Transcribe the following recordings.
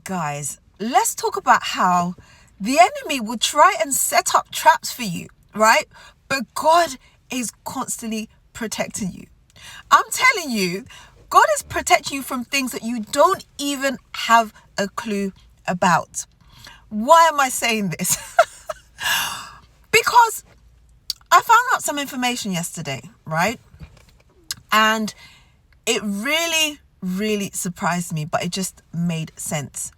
Guys, let's talk about how the enemy will try and set up traps for you, right? But God is constantly protecting you. I'm telling you, God is protecting you from things that you don't even have a clue about. Why am I saying this? Because I found out some information yesterday, right? And it really surprised me, but it just made sense.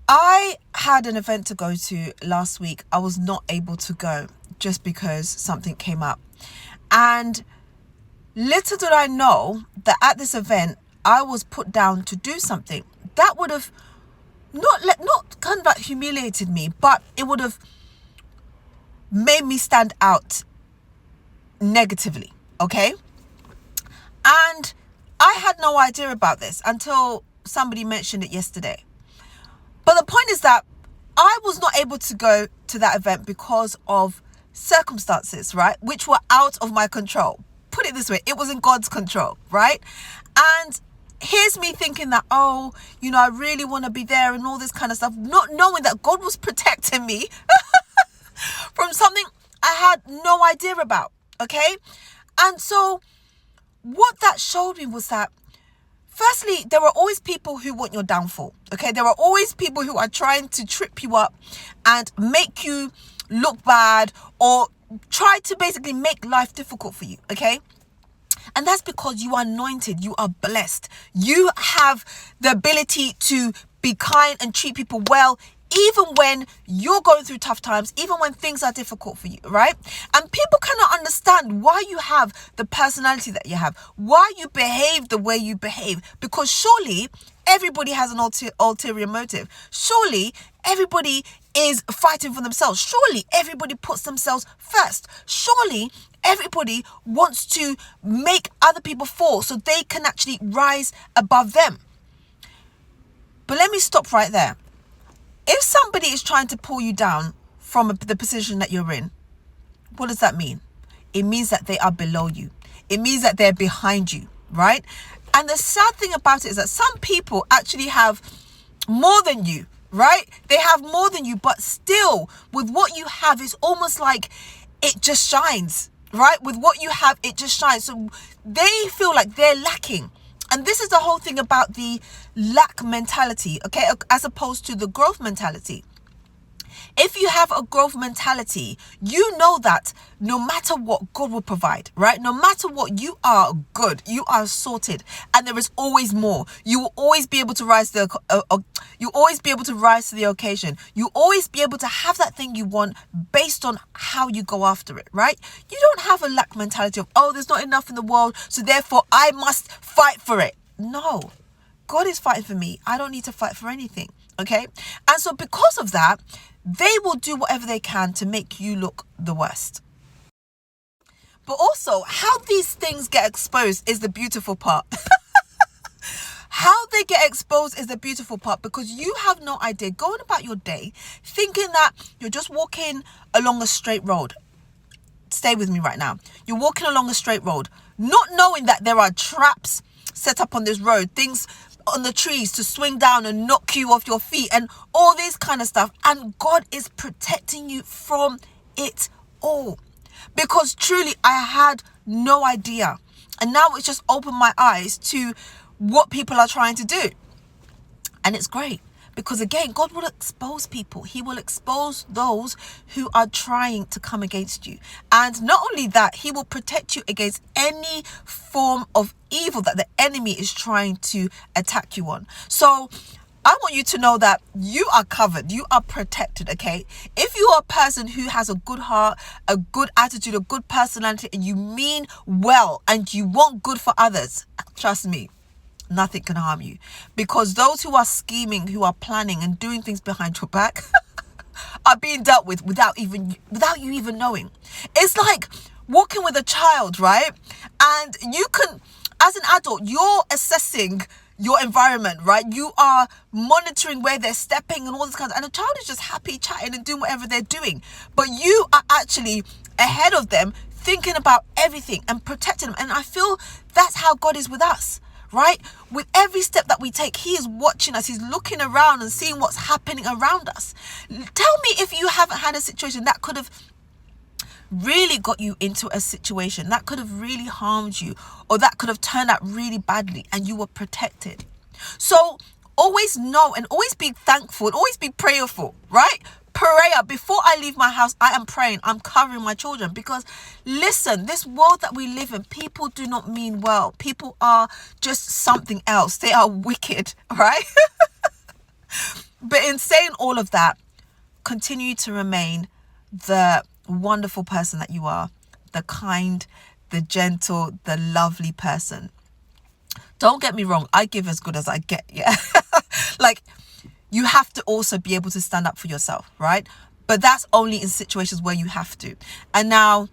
I had an event to go to last week. I was not able to go just because something came up. And little did I know that at this event, I was put down to do something that would have not kind of like humiliated me, but it would have made me stand out negatively, okay? And I had no idea about this until somebody mentioned it yesterday. But the point is that I was not able to go to that event because of circumstances, right? Which were out of my control. Put it this way, it was in God's control, right? And here's me thinking that, I really want to be there and all this kind of stuff, not knowing that God was protecting me from something I had no idea about, okay? And so what that showed me was that, firstly, there are always people who want your downfall, okay? There are always people who are trying to trip you up and make you look bad or try to basically make life difficult for you, okay? And that's because you are anointed, you are blessed. You have the ability to be kind and treat people well, even when you're going through tough times, even when things are difficult for you, right? And people cannot understand why you have the personality that you have, why you behave the way you behave, because surely everybody has an ulterior motive. Surely everybody is fighting for themselves. Surely everybody puts themselves first. Surely everybody wants to make other people fall so they can actually rise above them. But let me stop right there. If somebody is trying to pull you down from the position that you're in, what does that mean? It means that they are below you. It means that they're behind you, right? And the sad thing about it is that some people actually have more than you, right? They have more than you, but still with what you have, it's almost like it just shines, right? With what you have, it just shines. So they feel like they're lacking. And this is the whole thing about the lack mentality, okay, as opposed to the growth mentality. If you have a growth mentality, you know that no matter what, God will provide, right? No matter what, you are good, you are sorted, and there is always more. You will always be able to rise to the occasion. You always be able to have that thing you want based on how you go after it, right? You don't have a lack mentality of, there's not enough in the world, so therefore I must fight for it. No, God is fighting for me. I don't need to fight for anything, okay? And so because of that, they will do whatever they can to make you look the worst. But also, how these things get exposed is the beautiful part. How they get exposed is the beautiful part, because you have no idea going about your day thinking that you're just walking along a straight road. Stay with me right now. You're walking along a straight road, not knowing that there are traps set up on this road, things on the trees to swing down and knock you off your feet and all this kind of stuff. And God is protecting you from it all. Because truly, I had no idea. And now it's just opened my eyes to what people are trying to do. And it's great. Because again, God will expose people. He will expose those who are trying to come against you. And not only that, he will protect you against any form of evil that the enemy is trying to attack you on. So I want you to know that you are covered. You are protected, okay? If you are a person who has a good heart, a good attitude, a good personality, and you mean well, and you want good for others, trust me, nothing can harm you. Because those who are scheming, who are planning and doing things behind your back are being dealt with without you even knowing. It's like walking with a child, right? And you can, as an adult, you're assessing your environment, right? You are monitoring where they're stepping and all this kind of, and the child is just happy chatting and doing whatever they're doing. But you are actually ahead of them, thinking about everything and protecting them. And I feel that's how God is with us. right? With every step that we take, he is watching us. He's looking around and seeing what's happening around us. Tell me if you haven't had a situation that could have really got you into a situation that could have really harmed you, or that could have turned out really badly, and you were protected. So always know and always be thankful and always be prayerful, right? Prayer. Before I leave my house, I am praying. I'm covering my children, because listen, this world that we live in, people do not mean well. People are just something else. They are wicked, right? But in saying all of that, continue to remain the wonderful person that you are, the kind, the gentle, the lovely person. Don't get me wrong, I give as good as I get, yeah. Like, you have to also be able to stand up for yourself, right? But that's only in situations where you have to. And now,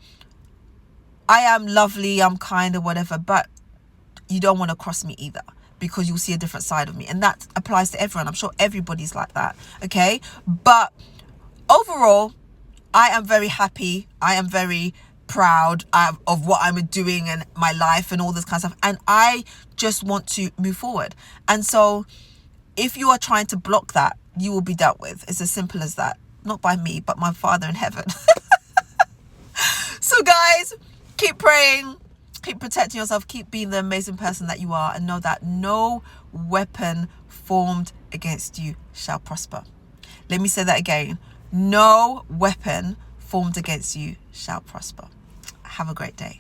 I am lovely, I'm kind or whatever, but you don't want to cross me either, because you'll see a different side of me. And that applies to everyone. I'm sure everybody's like that, okay? But overall, I am very happy. I am very proud of what I'm doing and my life and all this kind of stuff. And I just want to move forward. And so if you are trying to block that, you will be dealt with. It's as simple as that. Not by me, but my Father in heaven. So guys, keep praying, keep protecting yourself, keep being the amazing person that you are, and know that no weapon formed against you shall prosper. Let me say that again. No weapon formed against you shall prosper. Have a great day.